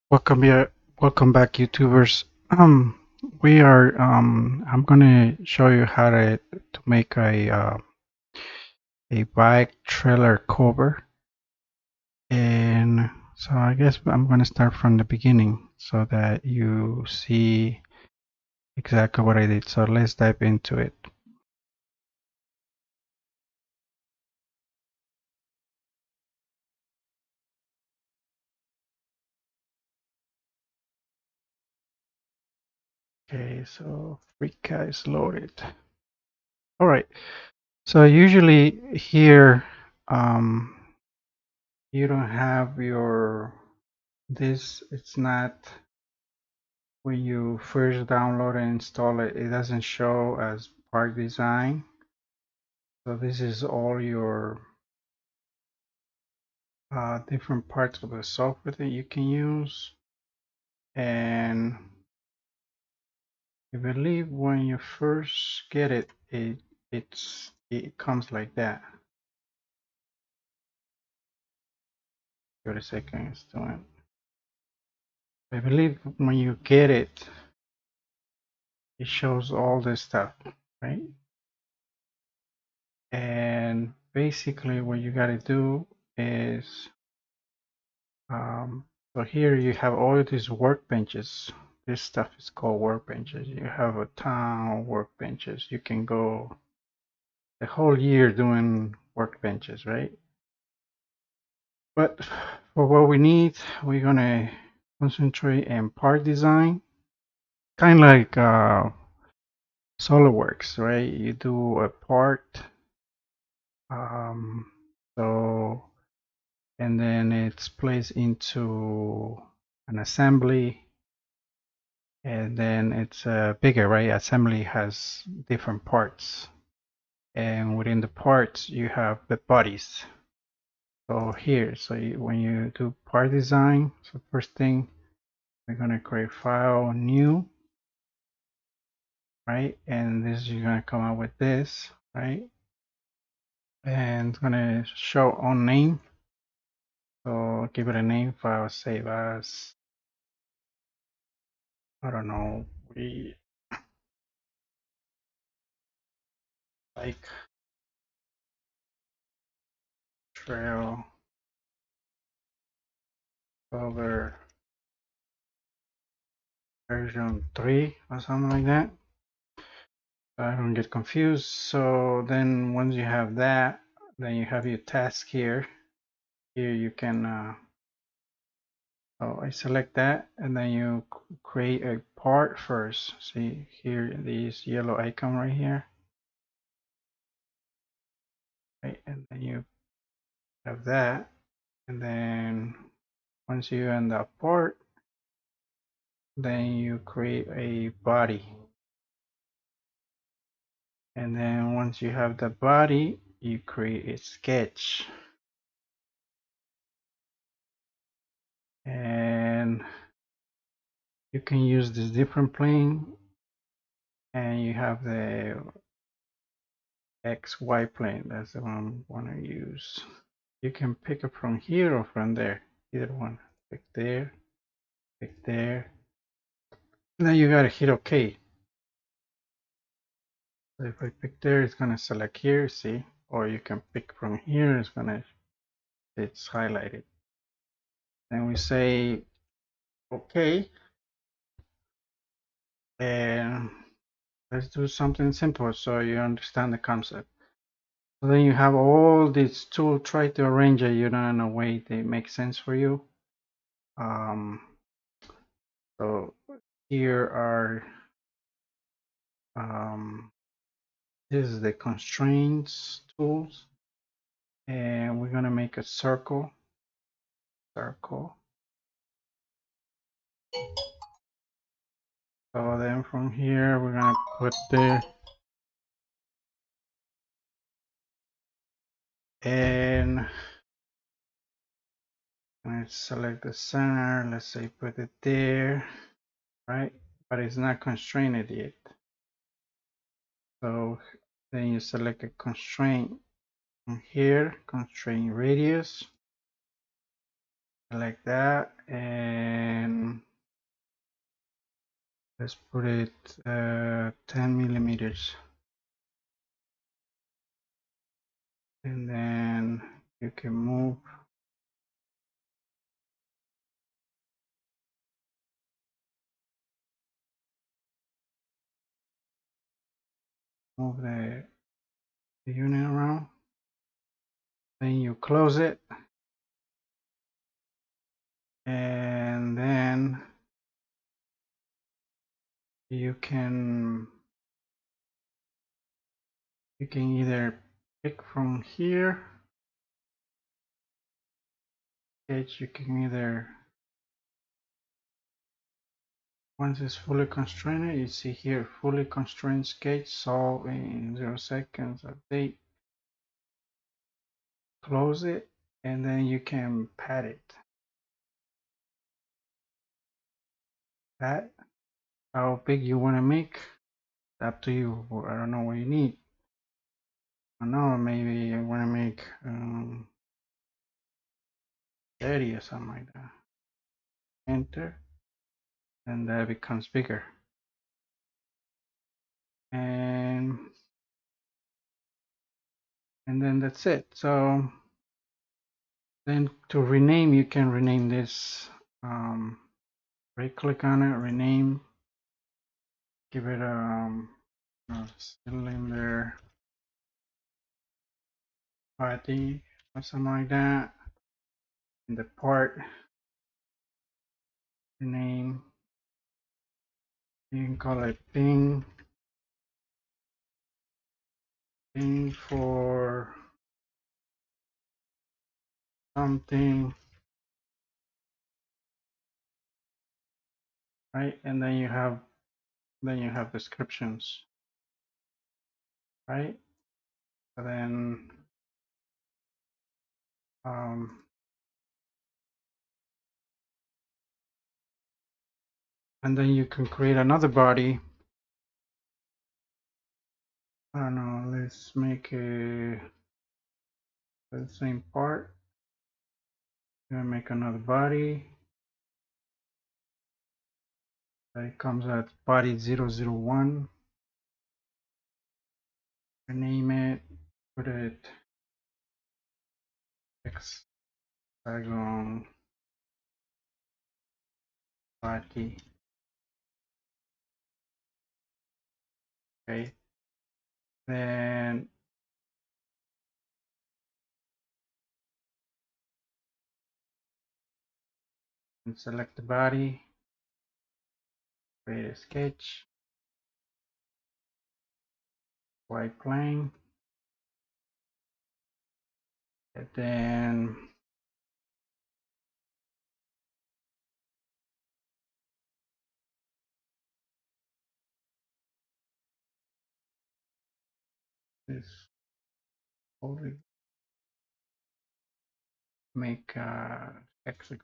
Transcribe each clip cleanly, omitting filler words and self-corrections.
Welcome here, welcome back, YouTubers. We are. I'm gonna show you how to make a bike trailer cover, and so I guess I'm gonna start from the beginning so that you see exactly what I did. So let's dive into it. Okay, so FreeCad is loaded. All right. So usually here, you don't have your this. It's not. When you first download and install it, it doesn't show as part design. So this is all your different parts of the software that you can use. And I believe when you first get it, it comes like that. Give it a second, it's doing. I believe when you get it, it shows all this stuff, right? And basically what you got to do is so here you have all these workbenches. This stuff is called workbenches. You have a ton of workbenches. You can go the whole year doing workbenches, right? But for what we need, we're gonna concentrate on part design, kind of like SolidWorks, right? You do a part, um, so and then it's placed into an assembly, and then it's bigger, right? Assembly has different parts, and within the parts you have the bodies. So here, when you do part design, so first thing we're gonna create file new, right? And this you're gonna come out with this, right? And it's gonna show on name. So give it a name, file save as, I don't know, we like trail cover version 3 or something like that. I don't get confused. So then once you have that, then you have your task here. Here you can, oh, I select that, and then you create a part first. See here, this yellow icon right here. Right, and then you have that. And then once you end that part, then you create a body. And then once you have the body, you create a sketch. And you can use this different plane, and you have the XY plane. That's the one I want to use. You can pick it from here or from there, either one. Pick there, pick there. And then you gotta hit OK. So if I pick there, it's gonna select here, see? Or you can pick from here, it's highlighted. Then we say OK, and let's do something simple so you understand the concept. So then you have all these tools, try to arrange it, in a way that makes sense for you. So here are, this is the constraints tools, and we're gonna make a circle. So then from here, we're gonna put there, and let's select the center. Let's say put it there, right? But it's not constrained yet. So then you select a constraint from here, constraint radius, like that, and Let's put it 10 millimeters. And then you can move the unit around. Then you close it. And then you can either pick from here. You can either, once it's fully constrained, you see here fully constrained sketch solve in 0 seconds. Update, close it, and then you can pad it. Pad how big you want to make. It's up to you. I don't know what you need. I don't know, maybe I want to make 30 or something like that. Enter, and that becomes bigger. And then that's it. So then to rename, you can rename this. Right click on it, rename, give it a cylinder body or something like that. And the part name, you can call it ping for something, right? And then you have descriptions, right? So then and then you can create another body. I don't know, let's make the same part. Gonna make another body. It comes at body 001. Rename it, put it hexagon body. Okay. Then select the body, create a sketch, white plane, and then this only make a hexagon.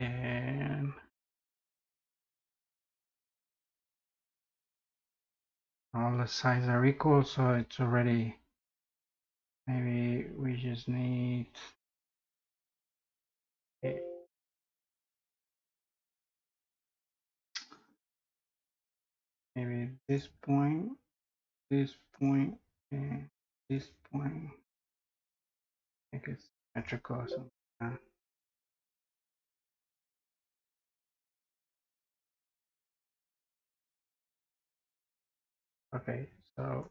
And all the sides are equal, so it's already, maybe we just need maybe this point, and this point. Make it symmetrical or something. Okay, so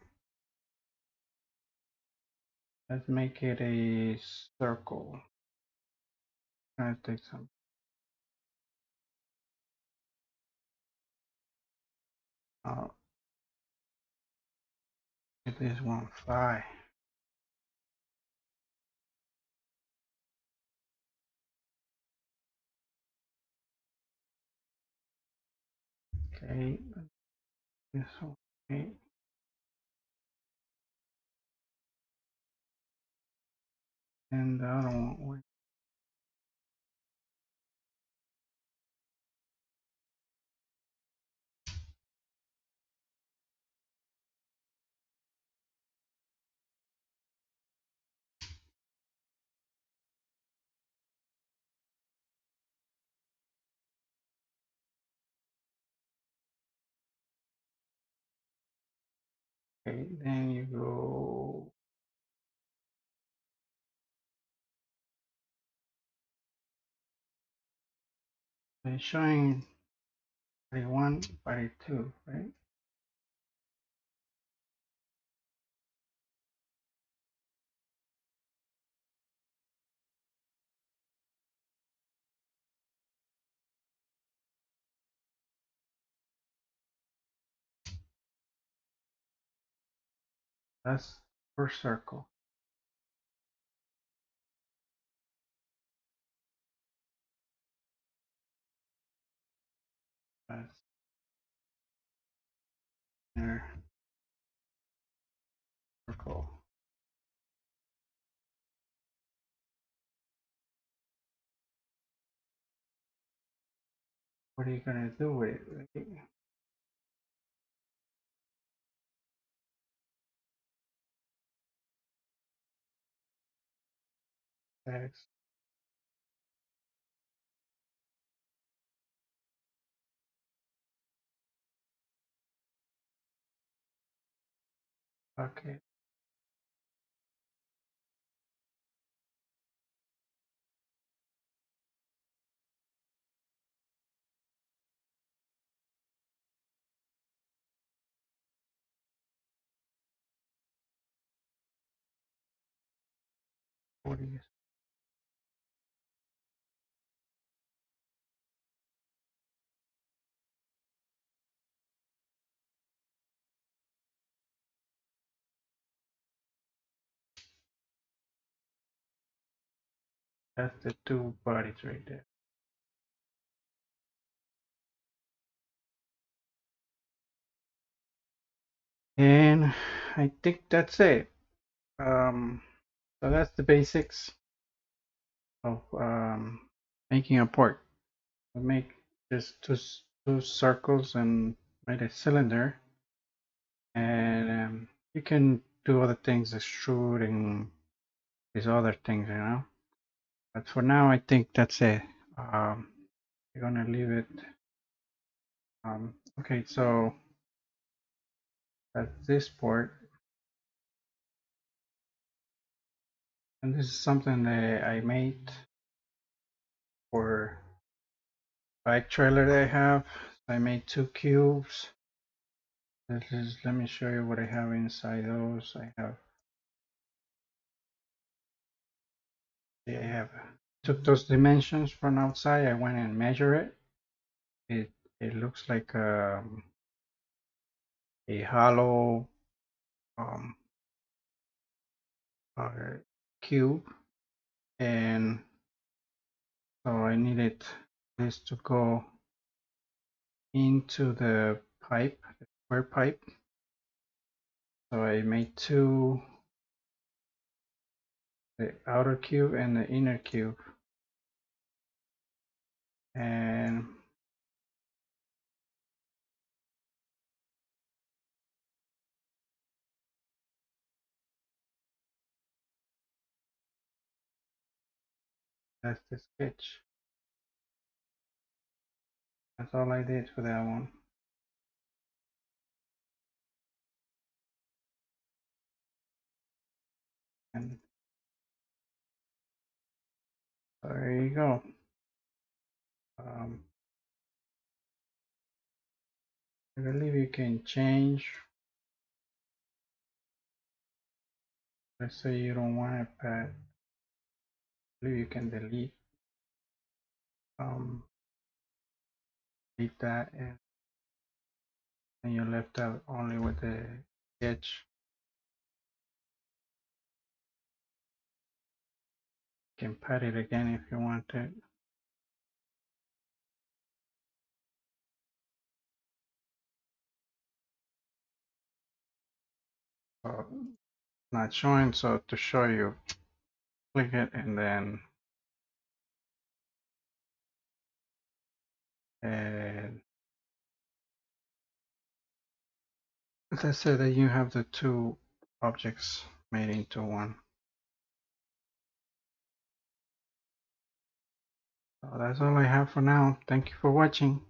let's make it a circle. I'm gonna take some. Get this one fly. Okay, this one. Okay. And the other one. Okay, then you go it's showing 41, 42, right? That's first circle. That's inner circle. What are you gonna do with it? X. Okay. What do you? That's the two bodies right there. And I think that's it. So that's the basics of making a port. We make just two circles and make a cylinder, and you can do other things, extrude and these other things, you know. But for now, I think that's it. We're gonna leave it. Okay, so that's this port, and this is something that I made for bike trailer that I have. I made two cubes. This is, let me show you what I have inside those. I have took those dimensions from outside. I went and measured it. It looks like a hollow um, uh, cube, and so I needed this to go into the pipe, the square pipe. So I made two, the outer cube and the inner cube, and that's the sketch. That's all I did for that one. And there you go. I believe you can change. Let's say you don't want it, but I believe you can delete that, and then you're left out only with the sketch. You can pat it again if you want it. So not showing, so to show you, click it and then and let's say that you have the two objects made into one. So that's all I have for now. Thank you for watching.